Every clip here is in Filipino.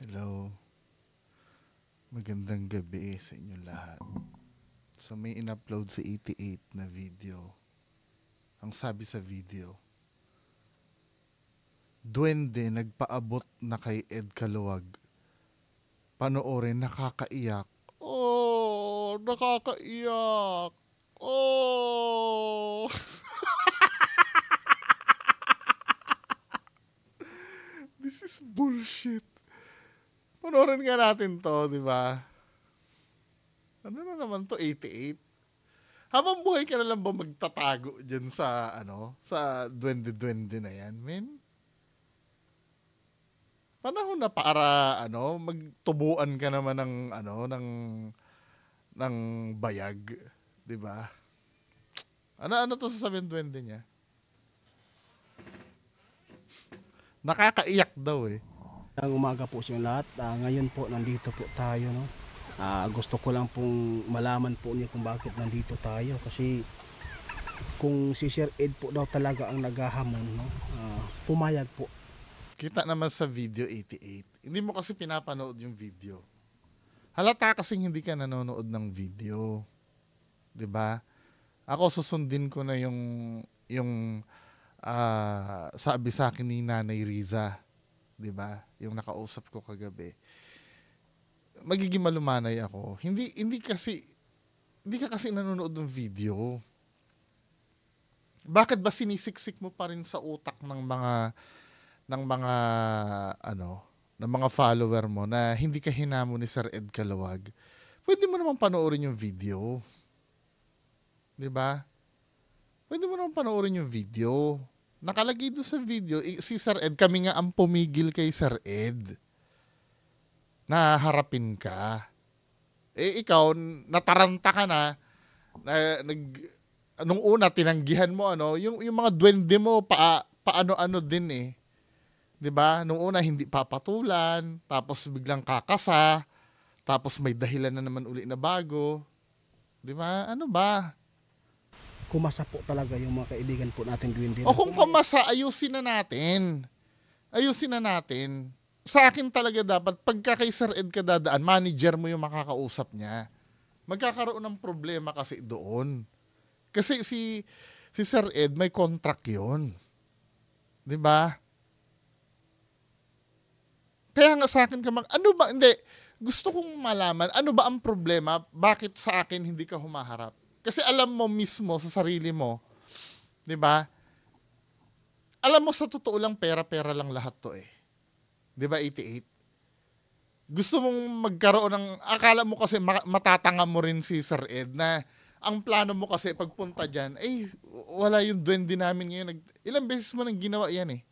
Hello. Magandang gabi sa inyong lahat. So may in-upload sa 88 na video. Ang sabi sa video, Duwende nagpaabot na kay Ed Kaluwag. Panoorin, nakakaiyak. Oh, nakakaiyak. Oh. This is bullshit. Panoorin nga natin to, di ba? Ano na naman to, 88? Habang buhay ka na lang ba magtatago dyan sa, sa duwende-duwende na yan, men? Panahon na para, magtubuan ka naman ng bayag, di ba? Ano to sasabihin duwende niya? Nakakaiyak daw eh. Ang umaga po sa lahat. Ngayon po nandito po tayo, no. Gusto ko lang pong malaman po niyo kung bakit nandito tayo, kasi kung si Sir Ed po daw talaga ang naghahamon, no, pumayag po. Kita naman sa video 88. Hindi mo kasi pinapanood yung video. Halata kasing hindi ka nanonood ng video. 'Di ba? Ako susundin ko na yung sabi sa akin ni Nanay Riza, 'di ba? Yung nakausap ko kagabi. Magiging malumanay ako. Hindi ka kasi nanonood ng video. Bakit ba sinisiksik mo pa rin sa utak ng mga follower mo na hindi ka hinamo ni Sir Ed Kaluwag? Pwede mo naman panoorin yung video. 'Di ba? Pwede mo naman panoorin yung video. Nakalagay doon sa video, si Sir Ed, kami nga ang pumigil kay Sir Ed na harapin ka. Ikaw, nataranta ka na nung una, tinanggihan mo, yung mga duwende mo, paano-ano din eh. 'Di ba? Nung una, hindi papatulan, tapos biglang kakasa, tapos may dahilan na naman uli na bago. 'Di ba? Ano ba? Kumasa po talaga yung mga kaibigan po natin duwende. O kung kumasa, ayusin na natin. Ayusin na natin. Sa akin talaga dapat, pagka kay Sir Ed ka dadaan, manager mo yung makakausap niya. Magkakaroon ng problema kasi doon. Kasi si Sir Ed, may contract yun. 'Di ba? Kaya nga sa akin ano ba, hindi, gusto kong malaman, ano ba ang problema, bakit sa akin hindi ka humaharap? Kasi alam mo mismo sa sarili mo, 'di ba? Alam mo sa totoo lang, pera-pera lang lahat to eh. 'Di ba 88? Gusto mong magkaroon ng, akala mo kasi matatanga mo rin si Sir Ed na ang plano mo kasi pagpunta diyan, wala yung duwende namin ngayon. Ilang beses mo nang ginawa yan eh.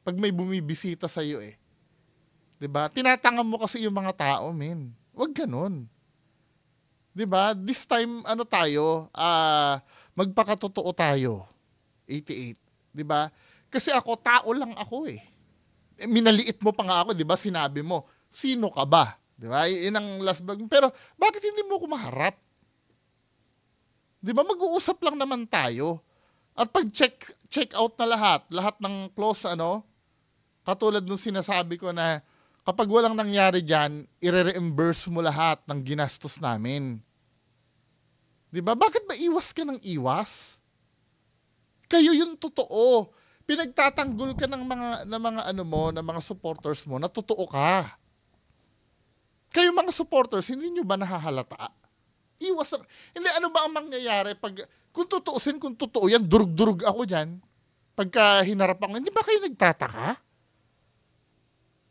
Pag may bumibisita sa iyo eh. 'Di ba? Tinatanga mo kasi yung mga tao, men. Wag ganun. 'Di ba? This time magpakatotoo tayo. 88, 'di ba? Kasi ako, tao lang ako eh. Minaliit mo pa nga ako, 'di ba? Sinabi mo, sino ka ba? 'Di ba? Yun ang last vlog. Pero bakit hindi mo ko maharap? 'Di ba? Mag-uusap lang naman tayo. At pag check out na lahat ng close katulad nung sinasabi ko na kapag walang nangyari diyan, i-reimburse mo lahat ng ginastos namin. 'Di ba? Bakit ba iwas ka ng iwas? Kayo yung totoo. Pinagtatanggol ka ng mga supporters mo na totoo ka. Kayo mga supporters, hindi nyo ba nahahalata? Iwas. Hindi, ano ba ang mangyayari pag, kung totoo yan, durug-durug ako dyan. Pagka hinarap ako, hindi ba kayo nagtataka?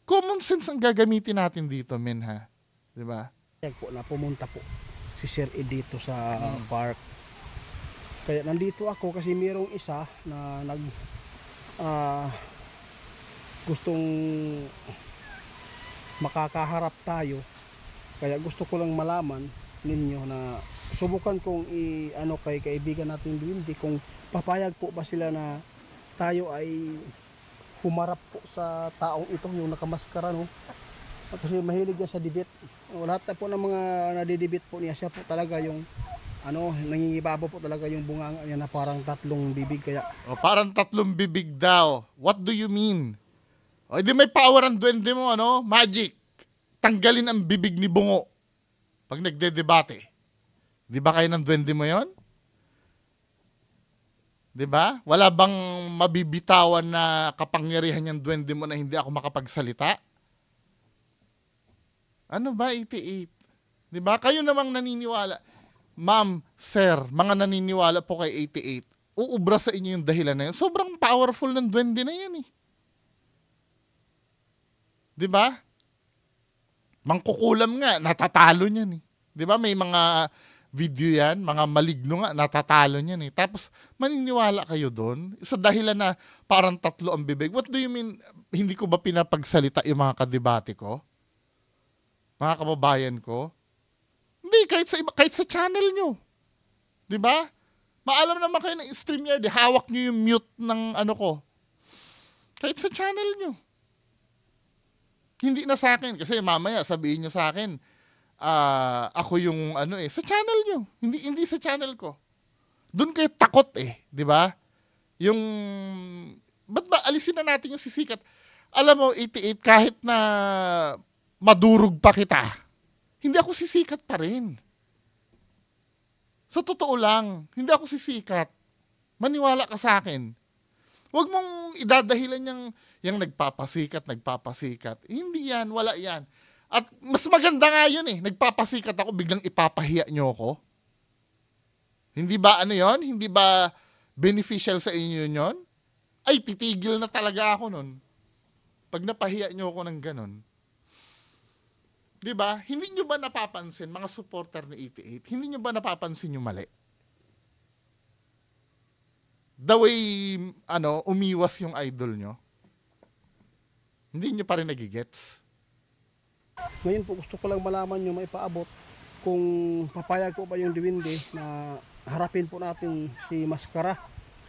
Common sense ang gagamitin natin dito, men, ha? 'Di ba? Po na pumunta po si Sir Ed dito sa park. Kaya nandito ako kasi mayroong isa na gustong makakaharap tayo. Kaya gusto ko lang malaman ninyo na subukan kong kay kaibigan natin duwende kung papayag po ba sila na tayo ay humarap po sa taong ito, yung nakamaskara, no? Kasi mahilig yan sa debate. Lahat po ng mga nadidebate po niya, siya po talaga yung nangingibabaw po talaga yung bunganga niya na parang 3 bibig. Kaya parang 3 bibig daw. What do you mean? O di may power ang duwende mo, magic. tanggalin ang bibig ni Bungo pag nagdedebate. Di ba kayo ng duwende mo yon? Di ba? Wala bang mabibitawan na kapangyarihan yung duwende mo na hindi ako makapagsalita? Ano ba, 88? Di ba? Kayo namang naniniwala. Ma'am, sir, mga naniniwala po kay 88. Uubra sa inyo yung dahilan na yun. Sobrang powerful ng duwende na yan eh. Di ba? Mangkukulam nga, natatalo niyan eh. Di ba? May mga video yan, mga maligno nga, natatalo niyan eh. Tapos, maniniwala kayo doon sa dahilan na parang tatlo ang bibig. What do you mean, hindi ko ba pinapagsalita yung mga kadebate ko? Mga kababayan ko? Hindi, kahit sa channel nyo. Di ba? Maalam naman kayo ng StreamYard, hawak nyo yung mute ng ano ko. Kahit sa channel nyo. Hindi na sa akin. Kasi mamaya sabihin nyo sa akin, ako yung ano sa channel nyo. Hindi sa channel ko. Doon kayo takot di ba? Yung, ba't ba alisin na natin yung sisikat? Alam mo, 88, kahit na madurog pa kita, hindi ako sisikat pa rin. Sa totoo lang, hindi ako sisikat. Maniwala ka sa akin. Huwag mong idadahilan yung nagpapasikat. Hindi yan, wala yan. At mas maganda nga yun nagpapasikat ako, biglang ipapahiya nyo ako. Hindi ba ano yon? Hindi ba beneficial sa inyo yun? Ay, titigil na talaga ako nun. Pag napahiya nyo ako ng ganon. Di ba? Hindi nyo ba napapansin, mga supporter ni 88, hindi nyo ba napapansin yung mali? The way, umiwas yung idol nyo? Hindi nyo pa rin nagigets? Ngayon po gusto ko lang malaman nyo, maipaabot kung papayag po ba yung Duwende na harapin po natin si Maskara.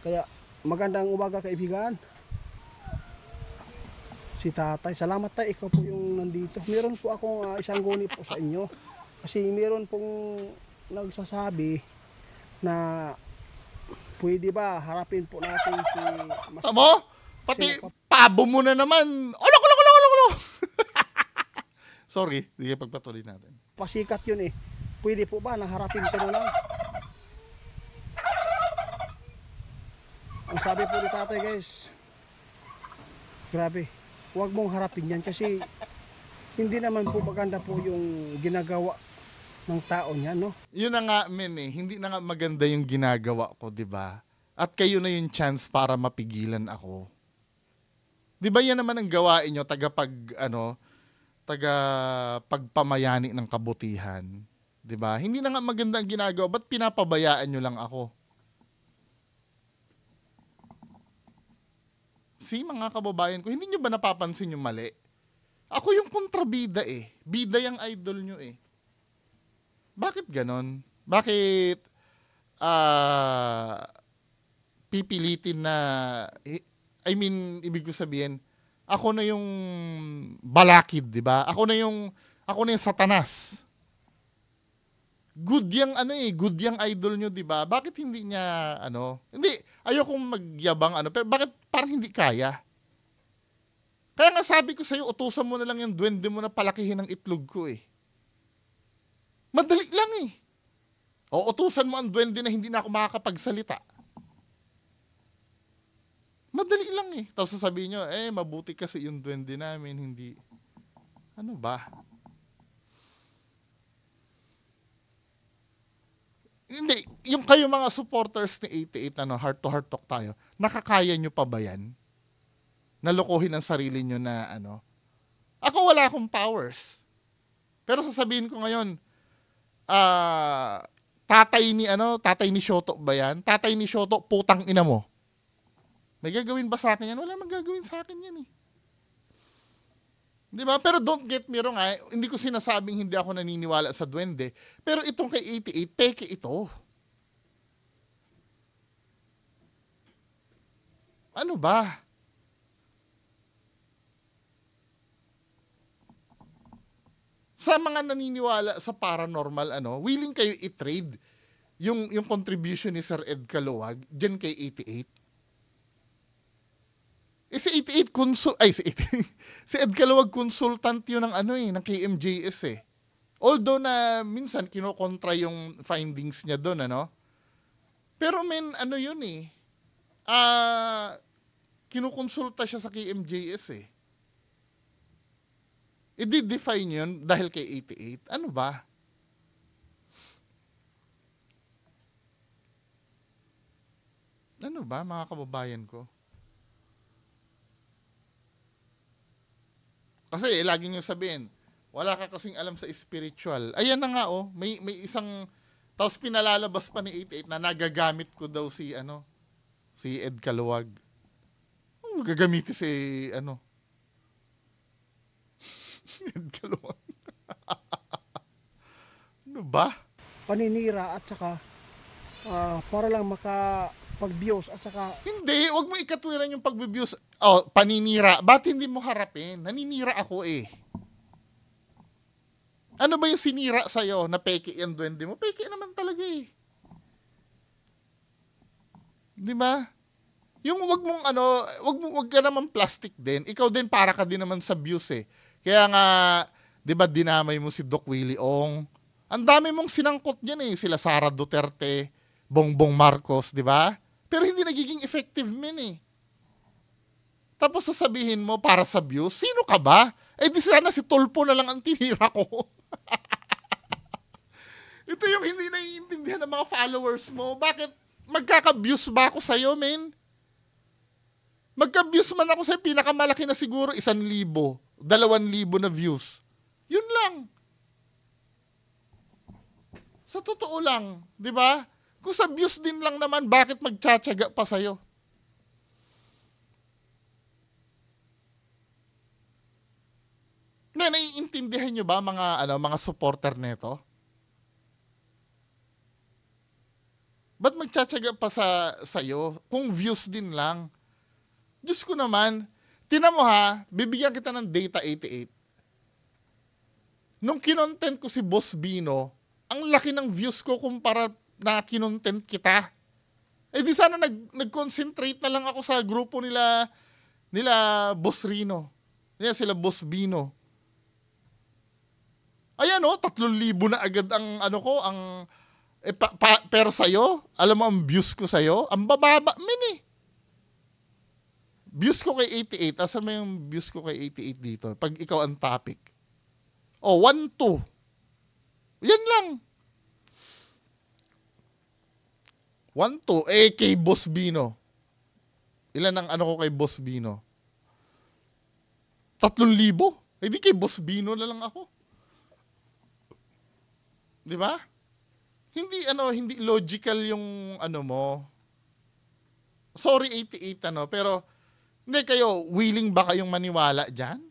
Kaya magandang umaga kaibigan. Si tatay, salamat tayo, ikaw po yung nandito. Meron po akong isang guni po sa inyo. Kasi meron pong nagsasabi na pwede ba harapin po natin si Maskara. Tamo? Pati pabo mo na naman. Ulo! Sorry, sige pagpatuloy natin. Pasikat yun Pwede po ba na harapin ko na lang? Ang sabi po ni tatay, guys, grabe, huwag mong harapin yan kasi hindi naman po maganda po yung ginagawa ng tao niya, no? Yun na nga, men hindi na nga maganda yung ginagawa ko, di ba? At kayo na yung chance para mapigilan ako. Di ba yan naman ang gawain nyo, pagpamayani ng kabutihan. 'Di ba? Hindi na nga maganda ang ginagawa, ba't pinapabayaan nyo lang ako? See, mga kababayan ko, hindi nyo ba napapansin yung mali? Ako yung kontrabida Bida yung idol nyo Bakit ganon? Bakit pipilitin na ibig ko sabihin, ako na yung balakid, di ba? Ako na yung satanas. Good yung good yung idol nyo, di ba? Bakit hindi niya hindi ayokong magyabang pero bakit parang hindi kaya? Kaya nga sabi ko sa iyo, utusan mo na lang yung duwende mo na palakihin ang itlog ko Madali lang O utusan mo ang duwende na hindi na ako makakapagsalita. Madali lang Tapos sasabihin nyo, mabuti kasi yung duwende namin, hindi. Ano ba? Hindi. Yung kayo mga supporters ni 88, heart to heart talk tayo, nakakaya nyo pa ba yan? Nalokohin ang sarili nyo na Ako wala akong powers. Pero sasabihin ko ngayon, tatay ni Shoto ba yan? Tatay ni Shoto, putang ina mo. May gagawin ba sa akin yan? Wala magagawin sa akin yan Di ba? Pero don't get me wrong hindi ko sinasabing hindi ako naniniwala sa duwende. Pero itong kay 88, peke ito. Ano ba? Sa mga naniniwala sa paranormal, willing kayo i-trade yung contribution ni Sir Ed Caluwag dyan kay 88? Si 88 si 88, si Ed Calawag consultant yun ng ng KMJS eh. Although na minsan kinokontra yung findings niya doon, Pero yun eh. Kinukonsulta siya sa KMJS eh. I-define yun dahil kay 88. Ano ba? Ano ba, mga kababayan ko? Kasi lagi niyo sabihin, wala ka kasing alam sa spiritual. Ayan na nga may isang, tapos pinalalabas pa ni 88 na nagagamit ko daw si Ed Calawag. Gagamitin si Ed Calawag. Ano ba? Paninira at saka para lang makapag-views at saka Hindi, wag mo ikatwiran yung pagbe-views. Paninira. Ba't hindi mo harapin? Naninira ako eh. Ano ba yung sinira sa'yo na peke yung duwende mo? Peke naman talaga eh. Di ba? Yung wag ka naman plastic din. Ikaw din para ka din naman sa views eh. Kaya nga, di ba dinamay mo si Doc Willie Ong? Ang dami mong sinangkot diyan eh. Sila Sara Duterte, Bongbong Marcos, di ba? Pero hindi nagiging effective eh. Tapos sasabihin mo para sa views, sino ka ba? Di sana si Tulpo na lang ang tinira ko. Ito yung hindi naiintindihan ng mga followers mo. Bakit magkaka-views ba ako sa'yo, men? Magka-views man ako sa'yo, pinakamalaki na siguro 1,000, 2,000 na views. Yun lang. Sa totoo lang, di ba? Kung sa views din lang naman, bakit magtsatsaga pa sa'yo? Naiintindihan nyo ba mga supporter nito? Ba't magtsatsaga pa sa'yo kung views din lang? Diyos ko naman, tinan mo bibigyan kita ng data 88. Nung kinontent ko si Boss Bino, ang laki ng views ko kumpara na kinontent kita. Di sana nag-concentrate na lang ako sa grupo nila Boss Rino. Sila Boss Bino. Ayan 3,000 na agad ang pero sa'yo, alam mo ang views ko sa'yo, ang bababa eh. Views ko kay 88, asan mo yung views ko kay 88 dito? Pag ikaw ang topic. 1, 2. Yan lang. 1, 2. Kay Boss Bino. Ilan ang ko kay Boss Bino? 3,000? Di kay Boss Bino na lang ako. Di ba? Hindi logical yung mo. Sorry 88 pero hindi kayo willing ba kayong maniwala diyan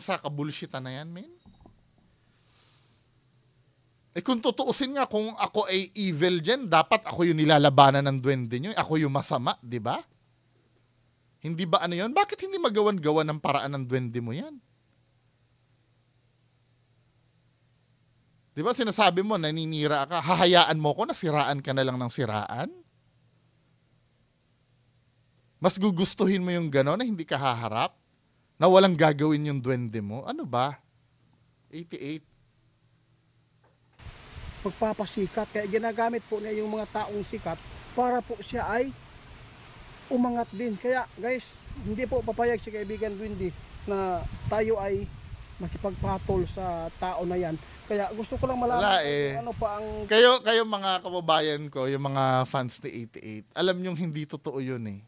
sa kabulshitan na yan, men? Kung tutuusin nga, kung ako ay evil diyan, dapat ako yung nilalabanan ng duwende nyo. Ako yung masama, di ba? Hindi ba yun? Bakit hindi magawan-gawan ng paraan ng duwende mo yan? Di ba sinasabi mo, naninira ka, hahayaan mo ko, nasiraan ka na lang ng siraan? Mas gugustuhin mo yung gano'n na hindi ka haharap? Na walang gagawin yung duwende mo? Ano ba? 88. pagpapasikat. Kaya ginagamit po niya yung mga taong sikat para po siya ay umangat din. Kaya guys, hindi po papayag si kaibigan Windy na tayo ay makipagpatol sa tao na yan. Kaya gusto ko lang malaman ano pa ang... Kayo mga kababayan ko, yung mga fans ni 88, alam nyong hindi totoo yun eh.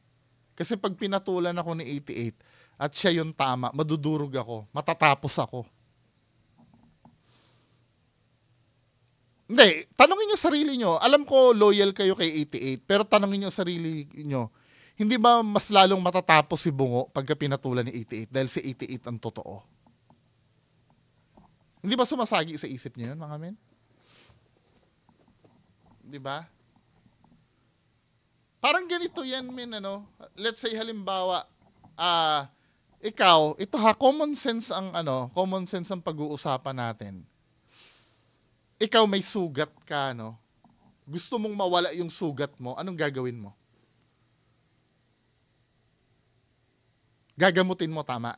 Kasi pag pinatulan ako ni 88 at siya yung tama, madudurog ako, matatapos ako. Hindi, tanongin nyo sarili nyo. Alam ko loyal kayo kay 88, pero tanongin nyo sarili nyo, hindi ba mas lalong matatapos si Bungo pagka pinatulan ni 88 dahil si 88 ang totoo? Hindi ba sumasagi sa isip niyo yun, mga men? Di ba? Parang ganito yan, men, ano? Let's say, halimbawa, ikaw, ito common sense ang pag-uusapan natin. Ikaw may sugat ka, no? Gusto mong mawala yung sugat mo, anong gagawin mo? Gagamutin mo, tama.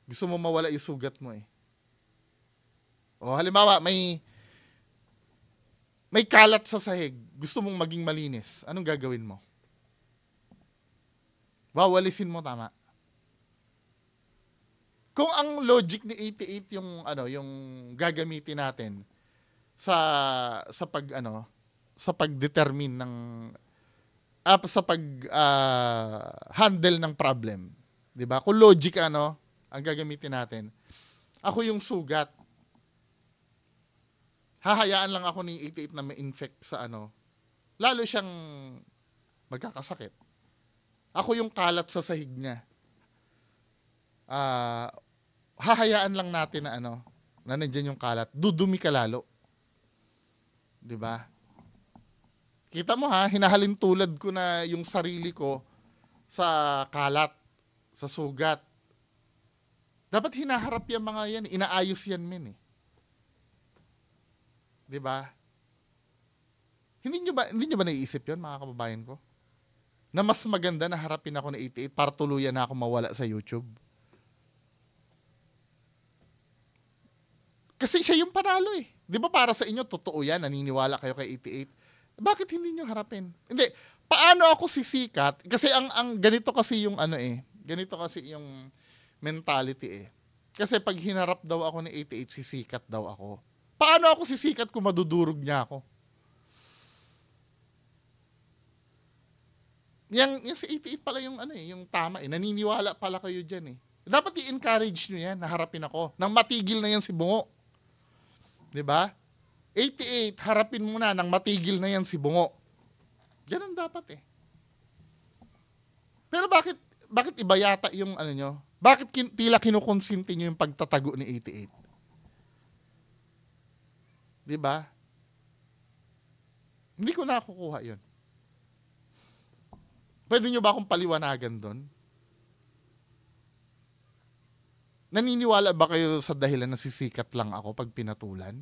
Gusto mo mawala yung sugat mo eh. O halimbawa, may kalat sa sahig. Gusto mong maging malinis. Anong gagawin mo? Wawalisin mo, tama. Kung ang logic ni 88 yung gagamitin natin sa pagdetermine ng sa handle ng problem, 'di ba? Kung logic ang gagamitin natin. Ako yung sugat. Hahayaan lang ako ni 88 na ma-infect sa lalo siyang magkakasakit. Ako yung kalat sa sahig niya. Hahayaan lang natin na na nandiyan yung kalat. Dudumi ka lalo. 'Di ba? Kita mo hinahalin tulad ko na yung sarili ko sa kalat, sa sugat. Dapat hinaharap yung mga yan, inaayos yan eh. 'Di ba? Hindi nyo ba naiisip 'yon, mga kababayan ko? Na mas maganda na harapin ako ng 88 para tuluyan na ako mawala sa YouTube. Kasi siya yung panalo eh. 'Di ba para sa inyo totoo 'yan, naniniwala kayo kay 88? Bakit hindi niyo harapin? Hindi, paano ako sisikat? Kasi ang ganito kasi yung ganito kasi yung mentality eh. Kasi pag hinarap daw ako ni 88, sisikat daw ako. Paano ako sisikat kung madudurog niya ako? Yung si 88 pala yung yung tama eh. Naniniwala pala kayo diyan eh. Dapat i-encourage niyo yan, naharapin ako. Nang matigil na yan si Bungo. 'Di ba? 88, harapin mo na nang matigil na yan si Bungo. Ganun dapat eh. Pero bakit iba yata yung nyo? Bakit tila kinukonsinti nyo yung pagtatago ni 88? 'Di ba? Hindi ko nakukuha yun. Pwede nyo ba akong paliwanagan doon? Naniniwala ba kayo sa dahilan na sisikat lang ako pag pinatulan?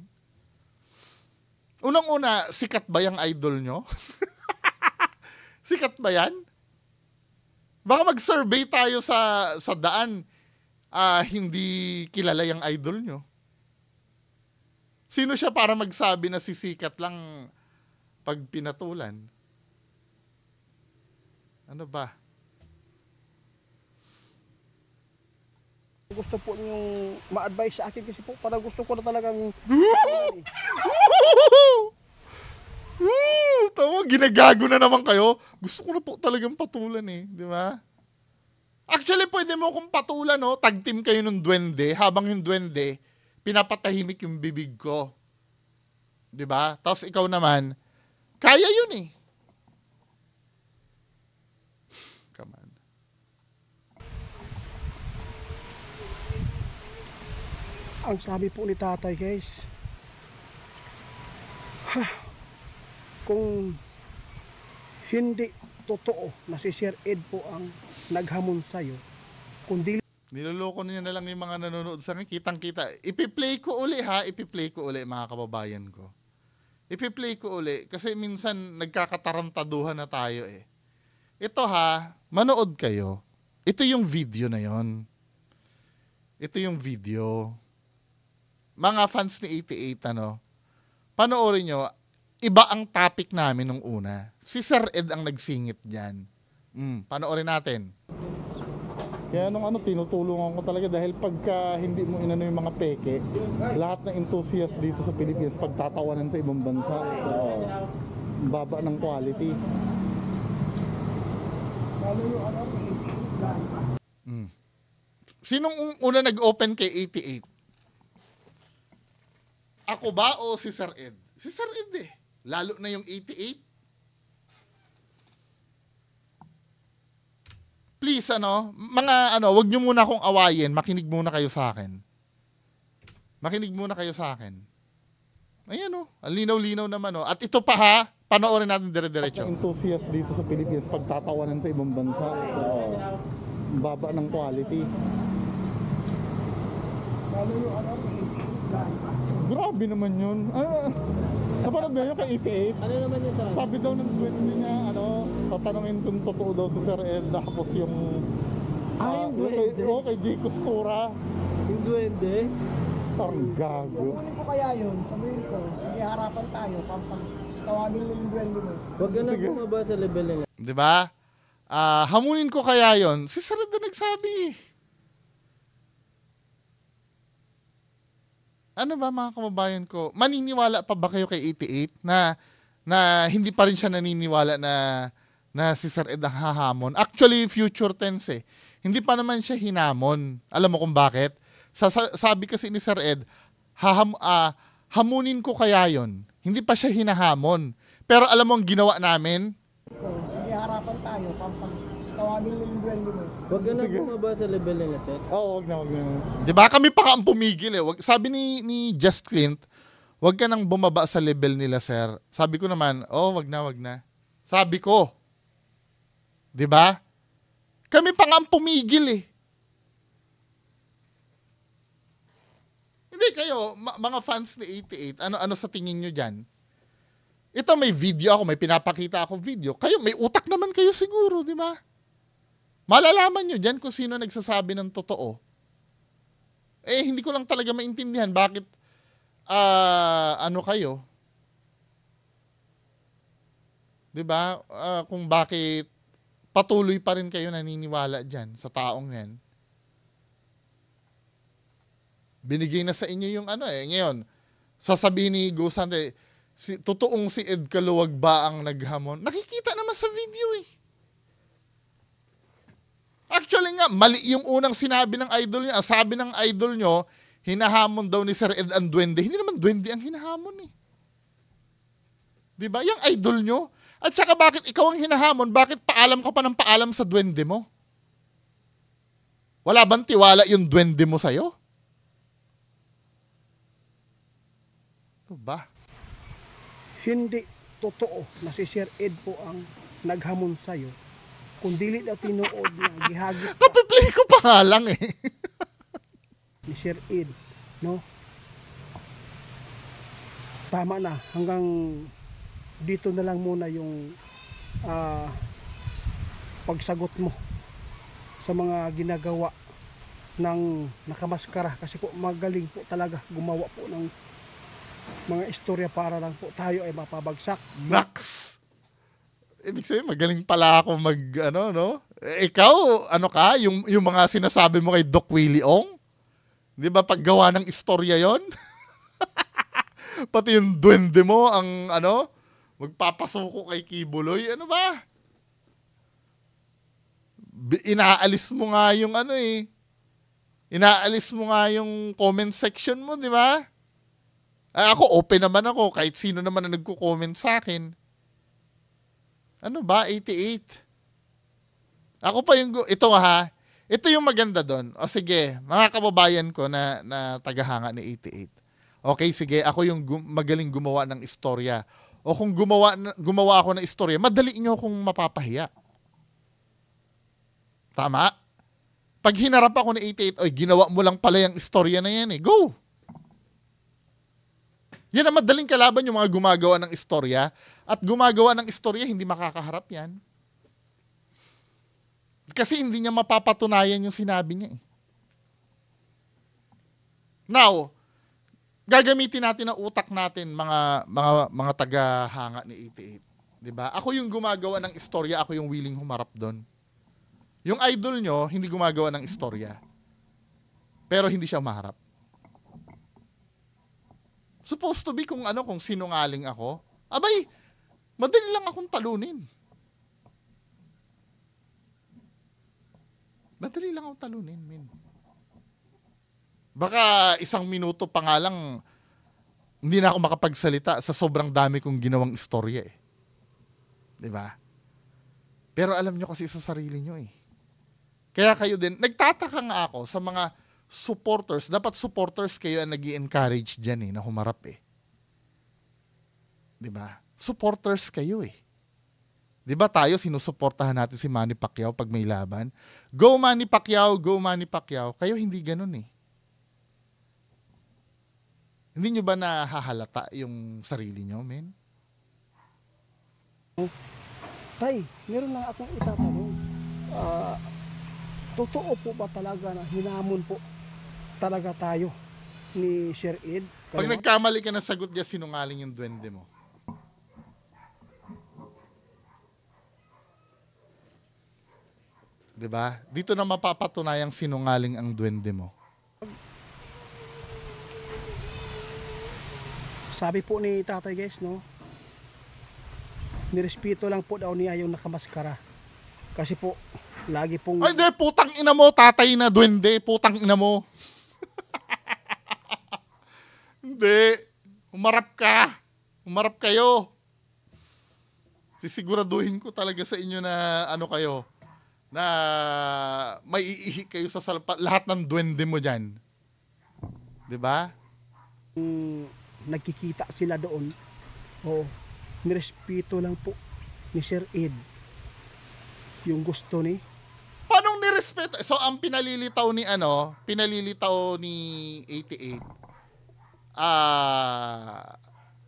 Unang-una, sikat ba yung idol nyo? Sikat ba yan? Baka mag-survey tayo sa daan. Hindi kilala yung idol nyo. Sino siya para magsabi na sisikat lang pag pinatulan? Ano ba? Gusto po niyong ma-advise sa akin kasi po parang gusto ko na talagang tama, ginagago na naman kayo. Gusto ko na po talagang patulan eh, di ba? Actually, pwede mo kong patulan, tag-team kayo ng duwende, habang yung duwende, pinapatahimik yung bibig ko. Di ba? Tapos ikaw naman, kaya yun eh. Come on. ang sabi po ni tatay, guys. Kung hindi totoo na si Sir Ed po ang naghamon sa'yo, kung di Niloloko niyo na lang yung mga nanonood sa akin. Kitang-kita. Ipi-play ko uli Ipi-play ko uli, mga kababayan ko. Ipi-play ko uli kasi minsan nagkakatarantaduhan na tayo eh. Ito manood kayo. Ito yung video na yon. Ito yung video. Mga fans ni 88, panoorin nyo, iba ang topic namin nung una. Si Sir Ed ang nagsingit dyan. Panoorin natin. Kaya tinutulungan ko talaga dahil pagka hindi mo inano yung mga peke, lahat ng enthusiast dito sa Pilipinas pagtatawanan sa ibang bansa. Baba ng quality. Sinong una nag-open kay 88? Ako ba o si Sir Ed? Si Sir Ed eh. Lalo na yung 88. Please, wag nyo muna akong awayin. Makinig muna kayo sa akin. Makinig muna kayo sa akin. Ayan ang linaw-linaw naman At ito pa panoorin natin dire-diretso. Enthusiast dito sa Pilipinas pagtatawanan sa ibang bansa. Baba ng quality. Grabe naman yun. Napanood ba yun kay 88? Ano naman yun sa Sabi daw ng kwento niya, tatanungin kung totoo daw si Sir Ed tapos yung Yung duwende? kay Jay Costura. Yung duwende? Parang gago. Kukunin ko kaya yun, sabihin ko, sige harapan tayo, tawagin mo yung duwende mo. Huwag ka na Sige. bumaba sa level nila. 'Di ba? Hamunin ko kaya yon. Si Sir Ed na nagsabi. Ano ba mga kababayan ko? Maniniwala pa ba kayo kay 88 na hindi pa rin siya naniniwala na si Sir Ed ang hahamon? Actually, future tense eh. Hindi pa naman siya hinamon. Alam mo kung bakit? Sabi kasi ni Sir Ed, hamunin ko kaya yon. Hindi pa siya hinahamon. Pero alam mo ang ginawa namin? Sige harapan tayo, tawagin mo yung duwende mo. Huwag ka na Sige. bumaba sa level nila, sir. Oo, wag na. 'Di ba? Kami pa nga ang pumigil eh. Sabi ni Just Clint, wag ka nang bumaba sa level nila, sir. Sabi ko naman, wag na. Sabi ko. 'Di ba? Kami pa nga ang pumigil eh. Hindi kayo, mga fans ni 88, ano sa tingin nyo diyan? Ito may video ako, may pinapakita ako video. Kayo, may utak naman kayo siguro, di ba? Malalaman nyo dyan kung sino nagsasabi ng totoo. Hindi ko lang talaga maintindihan bakit, ano kayo? Di ba? Kung bakit patuloy pa rin kayo naniniwala dyan sa taong yan. Binigay na sa inyo yung ngayon, sasabihin ni Gusante, totoong si Ed Caluwag ba ang naghamon? Nakikita naman sa video eh. Actually nga, mali yung unang sinabi ng idol niya. Sabi ng idol nyo, hinahamon daw ni Sir Ed ang duwende. Hindi naman duwende ang hinahamon eh. Diba? Yung idol nyo. At saka bakit ikaw ang hinahamon? Bakit paalam ka pa ng paalam sa duwende mo? Wala bang tiwala yung duwende mo sa'yo? Ano ba? Hindi totoo na si Sir Ed po ang naghamon sa'yo. Kung dili na tinuod na gihagit Kapiplay ko pa nga lang eh. ni Sir Ed, no? Tama na, hanggang dito na lang muna yung pagsagot mo sa mga ginagawa ng nakamaskara, kasi po magaling po talaga gumawa po ng mga istorya para lang po tayo ay mapabagsak. Nax! Ibig sabihin, magaling pala ako no? Ikaw, yung mga sinasabi mo kay Doc Willie Ong? Di ba paggawa ng istorya yon? Pati yung duwende mo, magpapasuko kay Kibuloy. Ano ba? Inaalis mo nga yung Inaalis mo nga yung comment section mo, di ba? Ako, open naman ako. Kahit sino naman na nagko-comment sa akin. Ano ba? 88. Ako pa yung... Ito ito yung maganda doon. O sige, mga kababayan ko na tagahanga ni 88. Okay, sige. Ako yung magaling gumawa ng istorya. O kung gumawa ako ng istorya, madali nyo akong mapapahiya. Tama? Pag hinarap ako ni 88, ginawa mo lang pala yung istorya na yan eh. Go! Yan ang madaling kalaban yung mga gumagawa ng istorya. At gumagawa ng istorya, hindi makakaharap yan. Kasi hindi niya mapapatunayan yung sinabi niya eh. Now, gagamitin natin ang utak natin mga tagahanga ni 88. 'Di ba? Ako yung gumagawa ng istorya, ako yung willing humarap doon. Yung idol nyo, hindi gumagawa ng istorya. Pero hindi siya maharap. Supposed to be kung sinungaling ako, abay, madali lang akong talunin. Madali lang akong talunin, min. Baka 1 minuto pa nga lang, hindi na ako makapagsalita sa sobrang dami kong ginawang istorya eh. 'Di ba? Pero alam nyo kasi sa sarili nyo eh. Kaya kayo din, nagtataka nga ako sa mga supporters. Dapat supporters kayo ang nag-i-encourage dyan na humarap eh. 'Di ba? Supporters kayo eh. 'Di ba tayo sinusuportahan natin si Manny Pacquiao pag may laban? Go Manny Pacquiao, go Manny Pacquiao. Kayo hindi ganoon eh. Hindi nyo ba nahahalata yung sarili nyo, men? Tay, meron lang akong itatanong. Ah, totoo po ba talaga na hinamon po talaga tayo ni Sir Ed? Pag Kalawa? nagkamali ka ng sagot niya, sinungaling yung duwende mo. 'Di ba? Dito na mapapatunayang sinungaling ang duwende mo. Sabi po ni tatay guys, no? Nirespeto lang po daw niya yung nakamaskara. Kasi po, lagi pong... Ay, hindi, putang ina mo, tatay na duwende, putang ina mo. Hindi. Umarap ka. Umarap kayo. Sisiguraduhin ko talaga sa inyo na ano kayo, na may iihi kayo sa salpa, lahat ng duwende mo dyan. 'Di ba? nagkikita sila doon. O, nirespeto lang po ni Sir Ed yung gusto ni. Paano nirespeto? So, ang pinalilitaw ni 88,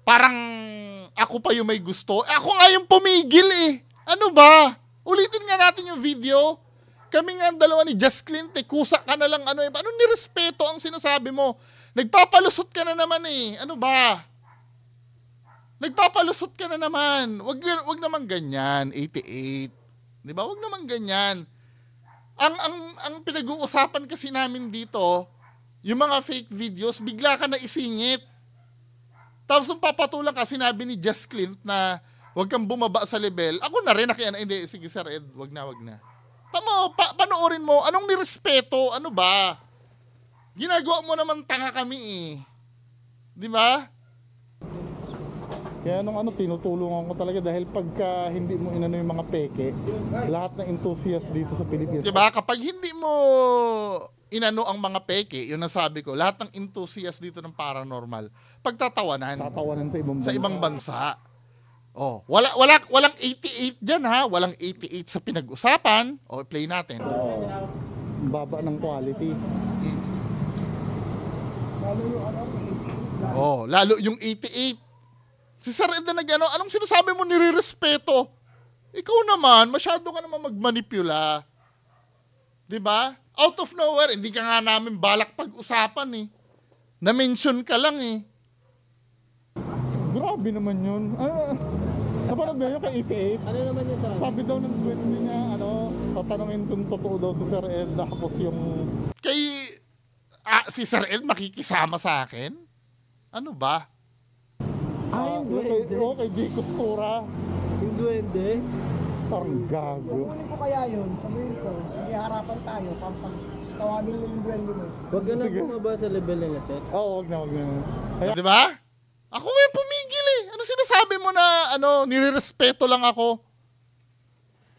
parang ako pa yung may gusto. Ako nga yung pumigil eh. Ano ba? Ulitin nga natin yung video. Kami nga ang dalawa ni Just Clint eh. Kusa ka na lang ano eh. Anong nirespeto ang sinasabi mo? Nagpapalusot ka na naman eh. Ano ba? Nagpapalusot ka na naman. Wag naman ganyan, 88. 'Di ba? Wag naman ganyan. Ang pinag-uusapan kasi namin dito, yung mga fake videos, bigla ka na isingit. Tapos nung papatulang ka, sinabi ni Just Clint na wag kang bumaba sa level. Ako na rin, hindi, sige Sir Ed, wag na. Panoorin mo, anong nirespeto? Ano ba? Ginagawa mo naman tanga kami eh. Di ba? Kaya tinutulungan ko talaga dahil pagka hindi mo inano yung mga peke, lahat ng enthusiast dito sa Pilipinas. Diba? Kapag hindi mo inano ang mga peke, yun ang sabi ko, lahat ng enthusiast dito ng paranormal, pagtatawanan. Tatawanan sa ibang bansa. Oh, walang 88 diyan ha, walang 88 sa pinag-usapan. O play natin. Baba ng quality. Lalo yung 88. Oh, lalo yung 88. Si Sir Ed na anong sinasabi mo nirerespeto? Ikaw naman, masyado ka naman magmanipula. 'Di ba? Out of nowhere, hindi ka nga namin balak pag-usapan eh. Na-mention ka lang eh. Grabe naman yun. Napanood ba yun kay 88? Ano naman yung sa Sabi daw ng duwende niya, tatanungin kung totoo daw si Sir Ed, tapos yung... si Sir Ed makikisama sa akin? Ano ba? yung duwende? Kay Jay Costura. Yung duwende? Parang gago. Kukunin ko kaya yun, sabihin ko, sige harapan tayo, tawagin mo yung duwende mo. Huwag ka na Sige. bumaba sa level nila, Seth. Oo, wag na. Kaya, di ba? Ako nga yung pumigil eh. Ano sinasabi mo na, nirerespeto lang ako?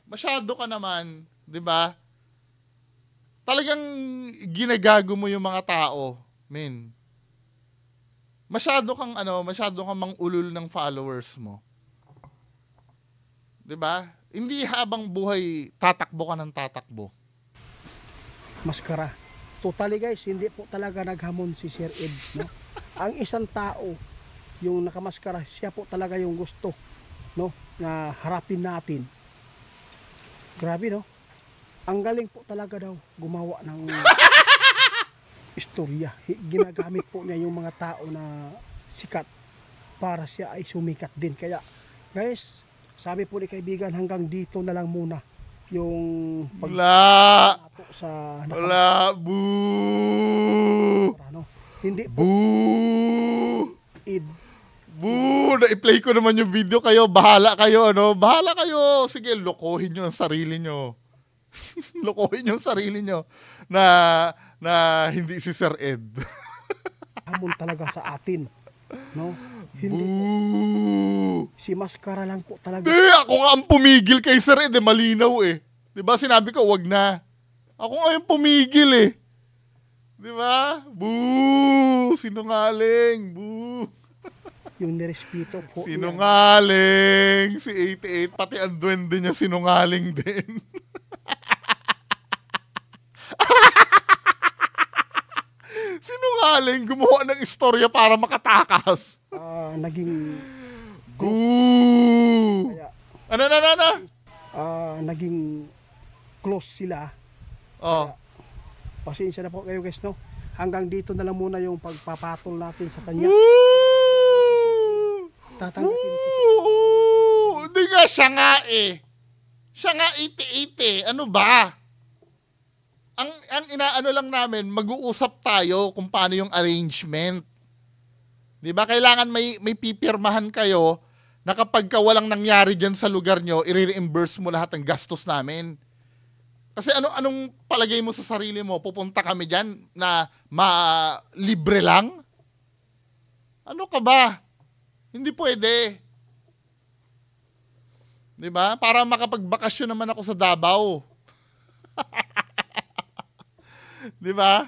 Masyado ka naman, di ba? Talagang ginagago mo yung mga tao, men. Masyado kang mangulol ng followers mo. 'Di ba? Hindi habang buhay tatakbo ka ng tatakbo. Maskara. Totally guys, hindi po talaga naghamon si Sir Ed, no? Ang isang tao, yung nakamaskara, siya po talaga yung gusto, no, na harapin natin. Grabe, no? Ang galing po talaga daw gumawa ng istorya. Ginagamit po niya yung mga tao na sikat para siya ay sumikat din. Kaya guys, sabi po ni kaibigan, hanggang dito na lang muna yung Wala. pagtato sa Wala. Boo. no? Hindi po Boo. Ed. Boo. Na-play ko naman yung video kayo. Bahala kayo, Bahala kayo. Sige, lokohin nyo ang sarili nyo. Lokohin yung sarili nyo na hindi si Sir Ed. Hamon talaga sa atin, no? Hindi Boo! si Maskara lang po talaga. Ako nga ang pumigil kay Sir Ed, malinaw eh. 'Di ba sinabi ko wag na. Ako nga yung pumigil eh. 'Di ba? Boo! Sinungaling. Boo! Yung nirespeto po. Sinungaling. Si 88 pati ang duwende niya sinungaling din. Sinungaling, gumawa ng istorya para makatakas. Naging Boo! kaya Ano? naging close sila. Oh. Pasensya na po kayo guys, no? Hanggang dito na lang muna yung pagpapatol natin sa kanya. Woo! Tatanggapin ko. Hindi nga, siya nga eh. Siya nga 80-80. Ano ba? Ang inaano lang namin, mag-uusap tayo kung paano yung arrangement. 'Di ba? Kailangan may pipirmahan kayo na kapag walang nangyari diyan sa lugar nyo, i-reimburse mo lahat ng gastos namin. Kasi anong palagay mo sa sarili mo? Pupunta kami diyan na libre lang? Ano ka ba? Hindi pwede. 'Di ba? Para makapagbakasyon naman ako sa Davao. 'Di ba?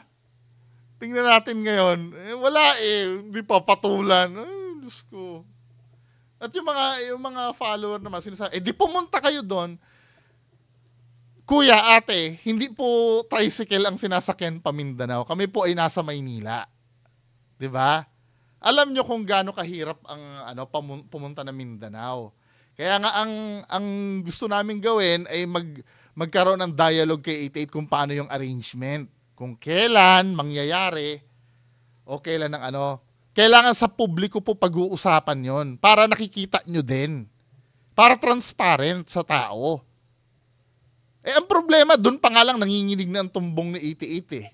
Tingnan natin ngayon. Wala eh, hindi pa patulan. Ay, Diyos ko. At yung mga follower naman sinasabi, di pumunta kayo doon. Kuya, ate, hindi po tricycle ang sinasakyan pa Mindanao. Kami po ay nasa Maynila. 'Di ba? Alam nyo kung gaano kahirap ang pumunta na Mindanao. Kaya nga ang gusto namin gawin ay magkaroon ng dialogue kay 88 kung paano yung arrangement. Kung kailan mangyayari o kailan kailangan sa publiko po pag-uusapan yon para nakikita nyo din. Para transparent sa tao. Ang problema, dun pa nga lang nanginginig na ang tumbong ni 88 eh.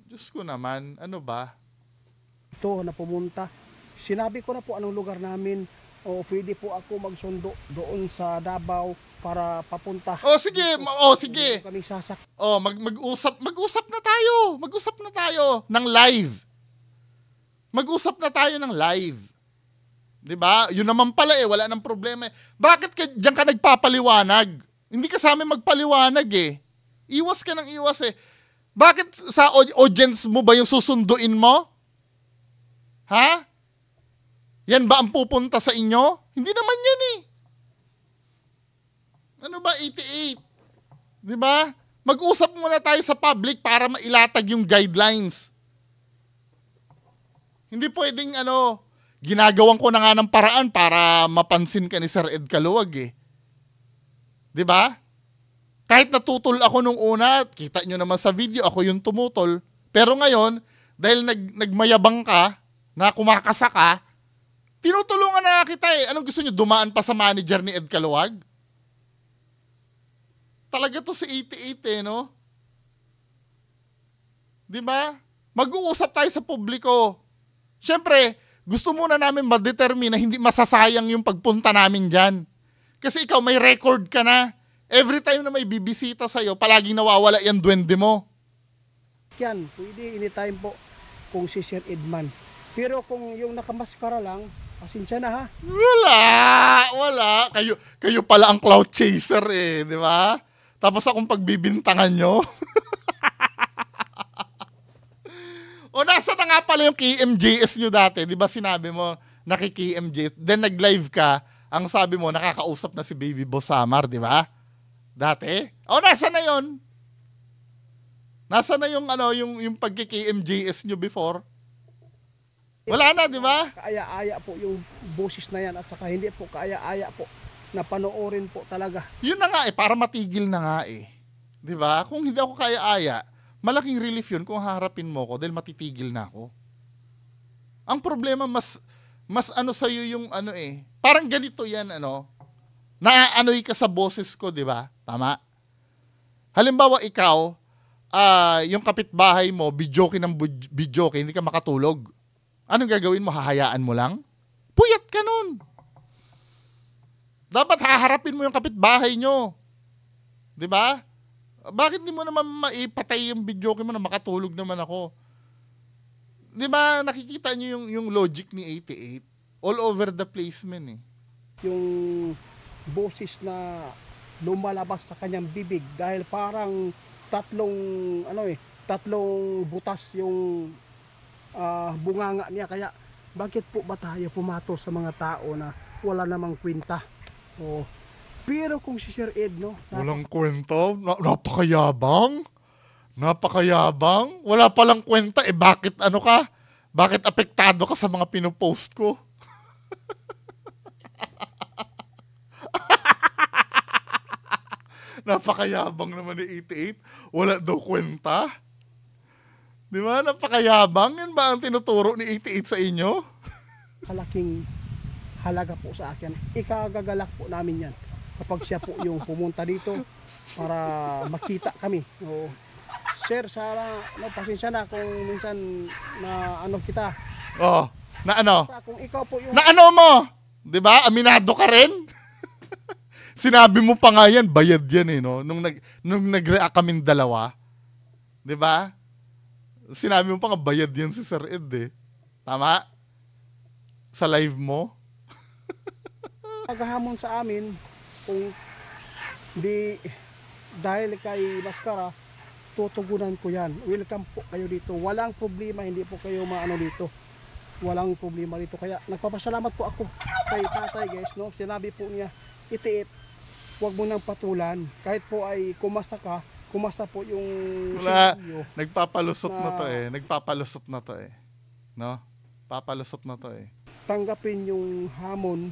Diyos ko naman, ano ba? Ito na pumunta. Sinabi ko na po anong lugar namin. O pwede po ako magsundo doon sa Davao para papunta. Sige. Kaming sasak. Mag-usap na tayo. Mag-usap na tayo ng live. Mag-usap na tayo ng live. 'Di ba? Yun naman pala wala nang problema. Bakit diyan ka nagpapaliwanag? Hindi ka sa amin magpaliwanag eh. Iwas ka ng iwas eh. Bakit sa audience mo ba yung susunduin mo? Ha? Yan ba ang pupunta sa inyo? Hindi naman yan eh. Ano ba, 88? 'Di ba? Mag-usap muna tayo sa public para mailatag yung guidelines. Hindi pwedeng ginagawan ko na nga ng paraan para mapansin ka ni Sir Ed Caluwag eh. 'Di ba? Kahit natutol ako nung una, kita nyo naman sa video, ako yung tumutol. Pero ngayon, dahil nagmayabang ka, na kumakasa ka, tinutulungan na kita eh. Anong gusto nyo? Dumaan pa sa manager ni Ed Caluwag? Talaga to si 88 eh, no? Diba? Mag-uusap tayo sa publiko. Siyempre, gusto muna namin ma-determine na hindi masasayang yung pagpunta namin dyan. Kasi ikaw may record ka na. Every time na may bibisita sa'yo, palaging nawawala yung duwende mo. Yan, pwede anytime po kung si Sir Edman. Pero kung yung nakamaskara lang, pasensya na ha. Wala. Kayo pala ang cloud chaser eh, di ba? Tapos akong pagbibintangan nyo. O nasa na nga pala yung KMJS nyo dati, di ba sinabi mo, naki-KMJS, then nag-live ka, ang sabi mo, nakakausap na si Baby Boss Samar, di ba? Dati? O nasa na yon? Nasa na yung pagki-KMJS nyo before? Wala na, di ba? Kaaya-aya po yung boses na yan at saka hindi po kaaya-aya po na panoorin po talaga. Yun na nga para matigil na nga eh. Di ba? Kung hindi ako kaaya-aya, malaking relief yun kung harapin mo ko dahil matitigil na ako. Ang problema, mas sa'yo yung parang ganito yan, naaanoy ka sa boses ko, di ba? Tama? Halimbawa, ikaw, yung kapitbahay mo, bidyoke ng bidyoke, hindi ka makatulog. Anong gagawin mo? Hahayaan mo lang? Puyat ka nun. Dapat haharapin mo yung kapitbahay nyo. Di ba? Bakit di mo naman maipatay yung bidyoke mo na makatulog naman ako? Di ba nakikita nyo yung logic ni 88? All over the place, man eh. Yung boses na lumalabas sa kanyang bibig dahil parang tatlong butas yung bunganga niya. Kaya bakit po ba tayo pumatol sa mga tao na wala namang kwenta? Pero kung si Sir Ed, walang kwenta? Napakayabang? Wala palang kwenta, bakit Bakit apektado ka sa mga pinopost ko? Napakayabang naman ni 88. Wala daw kwenta. Di ba? Napakayabang. Yan ba ang tinuturo ni 88 sa inyo? Kalaking halaga po sa akin. Ikagagalak po namin yan kapag siya po yung pumunta dito para makita kami. O, sir, sana pasensya na kung minsan na ano kita. Oh, na ano? Basta kung ikaw po yung Na ano mo? 'Di ba? Aminado ka rin? Sinabi mo pa nga yan, bayad yan eh, no? Nung nag-react kaming dalawa. 'Di ba? Sinabi mo pa nga bayad yan si Sir Ed eh. Tama? Sa live mo? maghahamon sa amin kung di dahil kay Maskara, tutugunan ko yan. Welcome po kayo dito. Walang problema, hindi po kayo maano dito. Walang problema dito. Kaya nagpapasalamat po ako kay tatay guys, no? Sinabi po niya, itiit, huwag mo nang patulan. Kahit po ay kumasa ka, kumasa po yung Wala. sinabi Nagpapalusot na to Na- eh. Nagpapalusot na to eh. No? Papalusot na to eh. tanggapin yung hamon.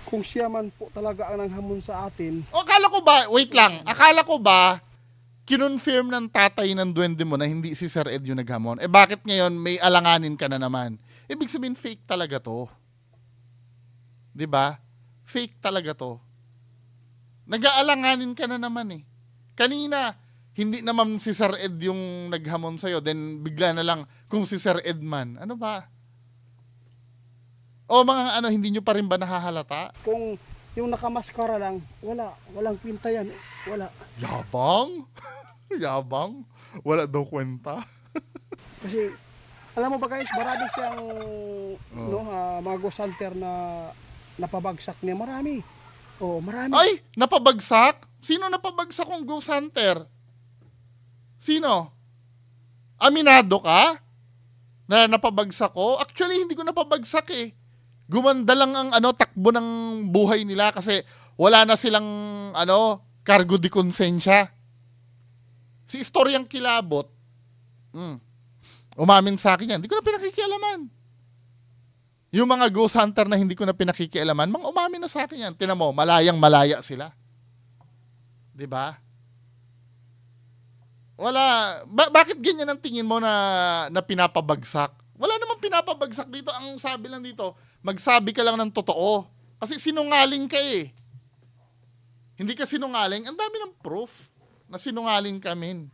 Kung siya man po talaga ang nanghamon sa atin, O, akala ko ba, wait lang, akala ko ba, kinonfirm ng tatay ng duwende mo na hindi si Sir Ed yung naghamon? Eh bakit ngayon may alanganin ka na naman? Ibig sabihin fake talaga to. 'Di ba? Fake talaga to. Nag-aalanganin ka na naman eh. Kanina, hindi naman si Sir Ed yung naghamon sa'yo, then bigla na lang kung si Sir Ed man. Ano ba? O mga ano, hindi nyo pa rin ba nahahalata? kung yung nakamaskara lang, walang kwenta yan. Wala. Yabang? Yabang? Wala daw kwenta? Kasi, alam mo ba guys, marami siyang mga ghost hunter na napabagsak niya. Marami. Oh, marami. Ay! Napabagsak? Sino napabagsak kong ghost hunter? Sino? Aminado ka? Na napabagsak ko? Actually, hindi ko napabagsak eh. Gumanda lang ang takbo ng buhay nila kasi wala na silang cargo de konsensya. Si Istoryang Kilabot, umamin sa akin yan. Hindi ko na pinakikialaman. Yung mga ghost hunter na hindi ko na pinakikialaman, mga umamin na sa akin yan. Tinan mo, malayang-malaya sila. 'Di ba? Wala. Bakit ganyan ang tingin mo na pinapabagsak? Wala namang pinapabagsak dito. Ang sabi lang dito, magsabi ka lang ng totoo. Kasi sinungaling ka eh. Hindi ka sinungaling. Ang dami ng proof na sinungaling ka, men.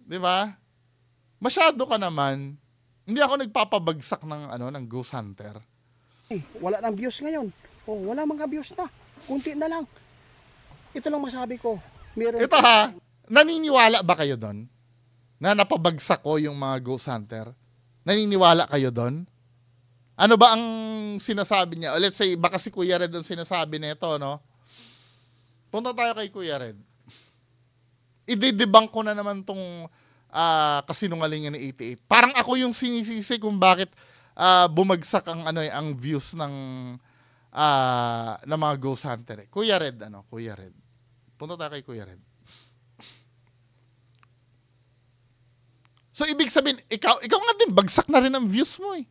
'Di ba? Masyado ka naman. Hindi ako nagpapabagsak ng ghost hunter. Wala nang views ngayon. Oh, wala mga views na. Kunti na lang. Ito lang masabi ko. Meron Ito ha, naniniwala ba kayo doon? Na napabagsak ko yung mga ghost hunter? Naniniwala kayo doon? Ano ba ang sinasabi niya? O let's say, baka si Kuya Red ang sinasabi nito, no? Punta tayo kay Kuya Red. I-debunk ko na naman tong kasinungalingan ni 88. Parang ako yung sinisisi kung bakit bumagsak ang views ng mga ghost hunter. Kuya Red, Kuya Red. Punta tayo kay Kuya Red. So, ibig sabihin, ikaw nga din, bagsak na rin ang views mo eh.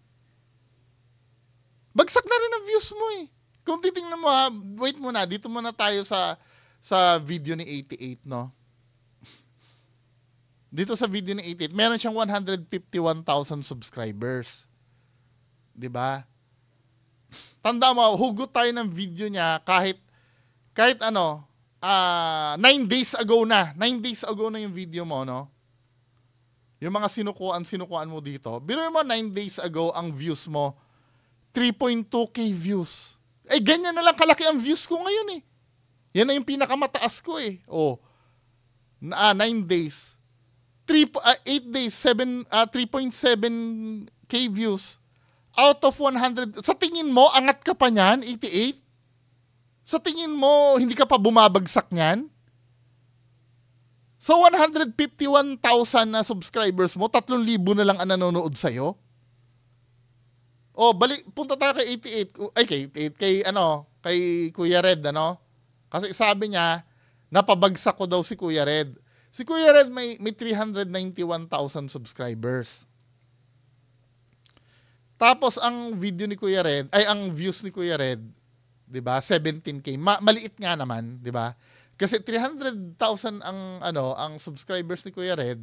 Bagsak na rin ang views mo eh. Kung titingnan mo ha, wait muna, dito muna tayo sa video ni 88, no? Dito sa video ni 88, meron siyang 151,000 subscribers. 'Di ba? Tanda mo, hugot tayo ng video niya kahit 9 days ago na. 9 days ago na yung video mo, no? Yung mga sinukuan mo dito. Biro mo 9 days ago ang views mo 3.2k views. Eh ganyan na lang kalaki ang views ko ngayon eh. Yan na yung pinakamataas ko eh. Oh. 9 days. 8 days 3.7k views. Out of 100. Sa tingin mo angat ka pa niyan 88? Sa tingin mo hindi ka pa bumabagsak niyan? So 151,000 na subscribers mo, 3,000 na lang ang nanonood sa'yo. Oh, punta tayo kay 88. Ay, kay Kuya Red, Kasi sabi niya, napabagsak ko daw si Kuya Red. Si Kuya Red may 391,000 subscribers. Tapos ang video ni Kuya Red, ang views ni Kuya Red, 'di ba? 17K. Maliit nga naman, 'di ba? Kasi 300,000 ang subscribers ni Kuya Red.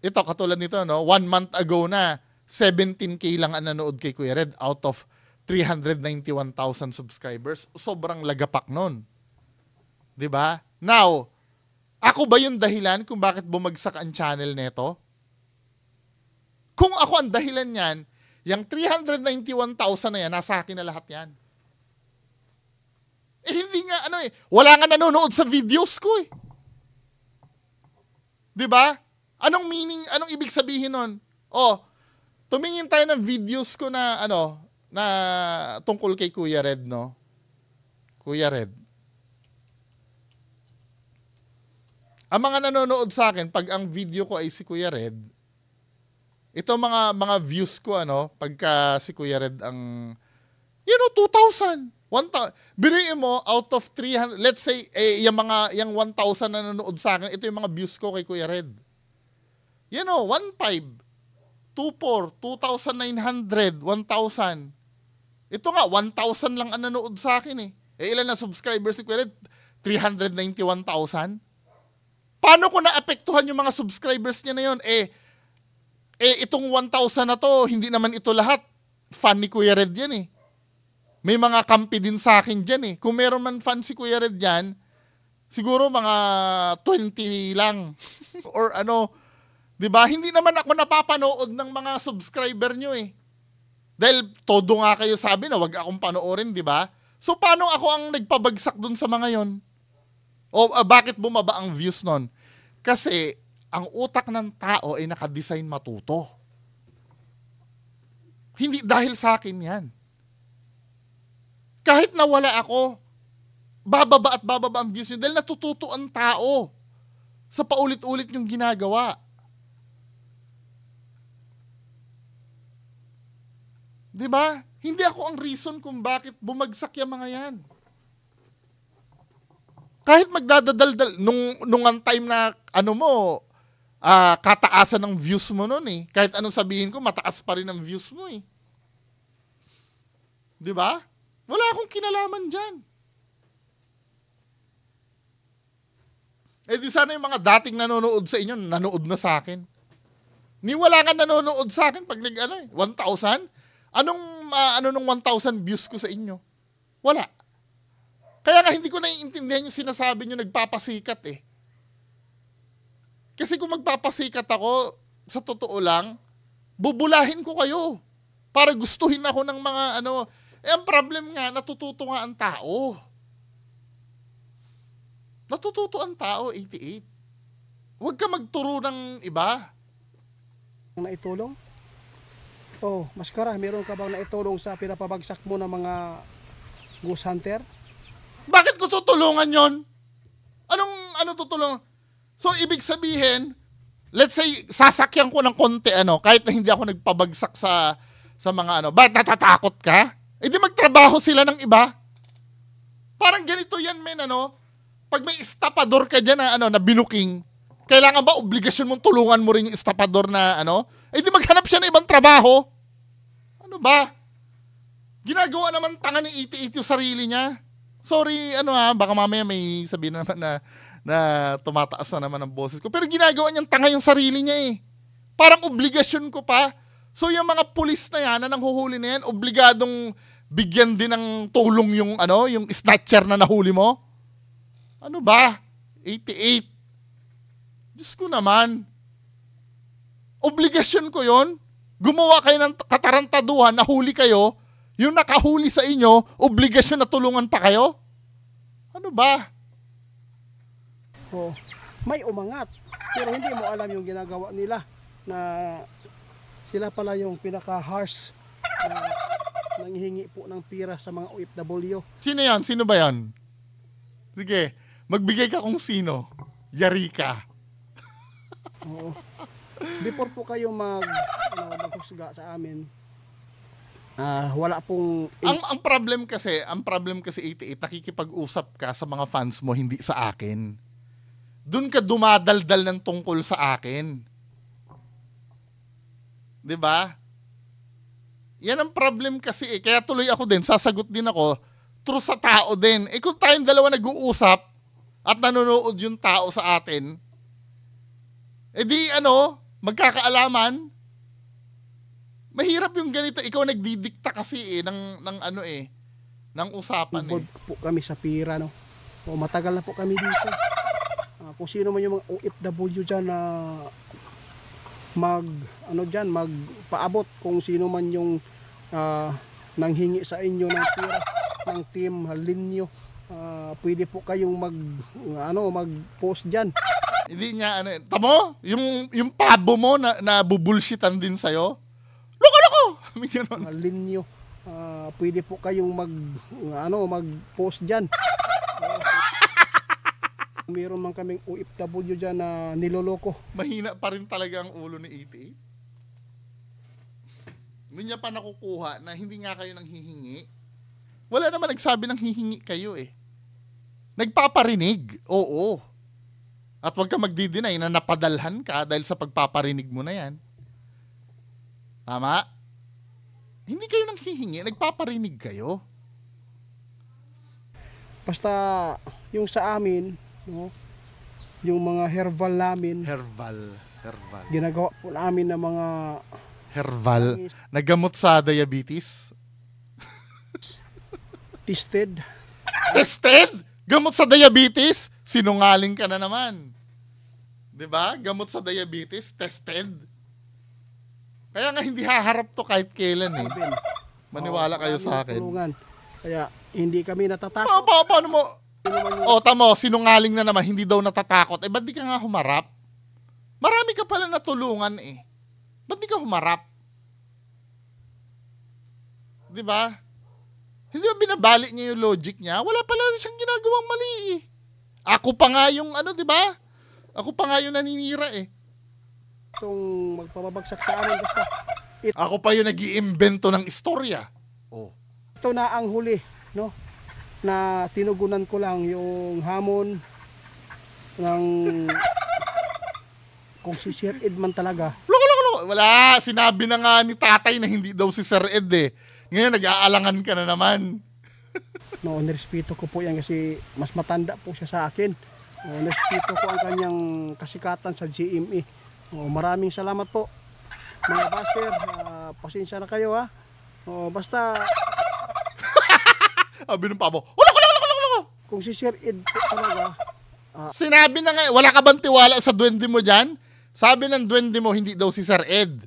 Ito katulad nito, no? 1 month ago na 17K lang ang nanood kay Kuya Red out of 391,000 subscribers. Sobrang lagapak nun. 'Di ba? Now, ako ba yung dahilan kung bakit bumagsak ang channel neto? Kung ako ang dahilan niyan, yung 391,000 na yan, nasa akin na lahat yan. Hindi nga, wala nga nanonood sa videos ko eh. 'Di ba? Anong meaning, anong ibig sabihin nun? Tumingin tayo ng videos ko na, na tungkol kay Kuya Red, no? Kuya Red. Ang mga nanonood sa akin, pag ang video ko ay si Kuya Red, ito mga views ko, pagka si Kuya Red ang, 2,000. 1,000. Biruin mo, out of 300, let's say, yung 1,000 na nanonood sa akin, ito yung mga views ko kay Kuya Red. 1,500, 2,400, 2,900, 1,000. Ito nga, 1,000 lang ang nanood sa akin eh. Ilan na subscribers si Kuya Red? 391,000. Paano ko naapektuhan yung mga subscribers niya na yun? Itong 1,000 na to, hindi naman ito lahat. Fan ni Kuya Red yan eh. May mga kampi din sa akin dyan eh. Kung meron man fan si Kuya Red dyan, siguro mga 20 lang. Or diba? Hindi naman ako napapanood ng mga subscriber nyo eh. Dahil todo nga kayo sabi na wag akong panoorin, diba? So paano ako ang nagpabagsak dun sa mga yon? Bakit bumaba ang views nun? Kasi ang utak ng tao ay nakadesign matuto. Hindi dahil sa akin yan. Kahit nawala ako, bababa at bababa ang views nyo dahil natututo ang tao sa paulit-ulit yung ginagawa. Diba? Hindi ako ang reason kung bakit bumagsak yung mga yan. Kahit magdadadaldal, nung ang time na, kataasan ng views mo nun eh. Kahit anong sabihin ko, mataas pa rin ang views mo eh. Diba? Wala akong kinalaman dyan. Di sana yung mga dating nanonood sa inyo, nanood na sa akin. Wala nga nanonood sa akin pag 1,000? Nung 1,000 views ko sa inyo? Wala. Kaya nga hindi ko naiintindihan yung sinasabi nyo nagpapasikat eh. Kasi kung magpapasikat ako, sa totoo lang, bubulahin ko kayo. Para gustuhin ako ng mga ang problem nga, natututo nga ang tao. Natututo ang tao, 88. Huwag ka magturo ng iba. Naitulong? Maskara, meron ka bang naitulong sa pinapabagsak mo ng mga ghost hunter? Bakit ko tutulungan yon? Ano tutulungan? So, ibig sabihin, let's say, sasakyan ko ng konti, kahit na hindi ako nagpabagsak sa mga ba't natatakot ka? Di magtrabaho sila ng iba. Parang ganito yan, men, pag may estapador ka dyan na binuking, kailangan ba obligasyon mong tulungan mo rin yung estapador na, di maghanap siya ng ibang trabaho. Ano ba? Ginagawa naman tanga ni 88 yung sarili niya. Sorry, baka mamaya may sabihin naman na tumataas na naman ang boses ko. Pero ginagawa niyang tanga yung sarili niya eh. Parang obligasyon ko pa. So yung mga pulis na yan, na nanghuhuli na yan, obligadong bigyan din ng tulong yung snatcher na nahuli mo. Ano ba? 88. Diyos ko naman. Obligasyon ko yon. Gumawa kayo ng katarantaduhan, nahuli kayo, yung nakahuli sa inyo, obligasyon na tulungan pa kayo? Ano ba? May umangat. Pero hindi mo alam yung ginagawa nila na sila pala yung pinaka-harsh na nanghihingi po ng pira sa mga OFW. Sino yan? Sino ba yan? Sige, magbigay ka kung sino. Yari ka. Oo. Before po kayo maghusga sa amin, wala pong ang problem kasi 88, nakikipag-usap ka sa mga fans mo, hindi sa akin. Doon ka dumadaldal ng tungkol sa akin. 'Di ba? Yan ang problem kasi eh. Kaya tuloy ako din, sasagot din ako, true sa tao din. Eh kung tayong dalawa nag-uusap at nanonood yung tao sa atin, eh di magkakaalaman. Mahirap yung ganito. Ikaw nagdidikta kasi ng usapan Involved po kami sa pira, no? O, matagal na po kami dito. Kung sino man yung mga OFW dyan na magpaabot, kung sino man yung nanghingi sa inyo ng pira ng team Linyo, pwede po kayong mag-post dyan. Hindi niya tamo, yung pabo mo na bubulshitan din sa'yo. Loko-loko! May ganun. Linyo, pwede po kayong mag-post dyan. Meron man kaming OFW dyan na niloloko. Mahina pa rin talaga ang ulo ni 88. Hindi niya pa nakukuha na hindi nga kayo nang hihingi. Wala naman nagsabi ng hihingi kayo eh. Nagpaparinig, oo. At huwag ka magdi-deny na napadalhan ka dahil sa pagpaparinig mo na yan. Tama? Hindi kayo nang hihingi, nagpaparinig kayo. Basta yung sa amin, no, yung mga herbal namin, Herbal. ginagawa po namin ng mga Herbal. Nagamot sa diabetes. tested. Tested? Gamot sa diabetes? Sinungaling ka na naman. 'Di ba? Gamot sa diabetes, tested. Kaya nga hindi haharap to kahit kailan eh. Maniwala kayo sa akin. Tulungan. Kaya hindi kami natatakot. Paano mo? Tamo, sinungaling na naman, hindi daw natatakot. Eh, ba't di ka nga humarap? Marami ka pala natulungan eh. Ba't di ka humarap? Di ba? Hindi ba binabalik niya yung logic niya? Wala pala siyang ginagawang mali eh. Ako pa nga yung di ba? Ako pa nga yung naninira eh. Itong magpapabagsak sa amin, basta Ako pa yung nag-iimbento ng istorya. Oh. ito na ang huli, no? Na tinugunan ko lang yung hamon ng kung si Sir Ed man talaga. Loko. Wala. Sinabi na nga ni tatay na hindi daw si Sir Ed eh. Ngayon nag-aalangan ka na naman. No, nirespeto ko po yan kasi mas matanda po siya sa akin. Nirespeto ko ang kanyang kasikatan sa GMA. Maraming salamat po. Mga baser, pasensya na kayo ha. Basta Sabi ng pabo, loko. kung si Sir Ed po talaga, Sinabi na nga, wala ka bang tiwala sa duwende mo dyan? Sabi ng duwende mo, hindi daw si Sir Ed.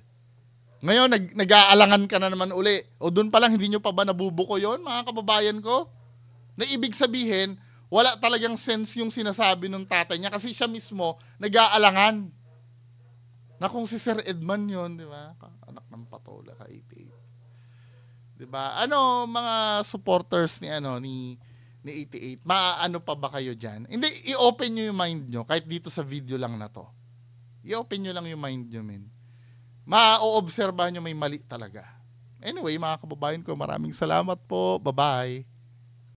Ngayon, nag-aalangan ka na naman uli. O doon pa lang, hindi nyo pa ba nabubuko yon mga kababayan ko? Na ibig sabihin, wala talagang sense yung sinasabi ng tatay niya kasi siya mismo nag-aalangan. Na kung si Sir Edman yon, di ba? Anak ng patola ka, 88. Di ba? Mga supporters ni 88, maano pa ba kayo dyan? Hindi, i-open nyo yung mind nyo, kahit dito sa video lang na to. I-open nyo lang yung mind nyo, men. Ma-oobserbahan nyo may mali talaga. Anyway, mga kababayan ko, maraming salamat po. Bye-bye.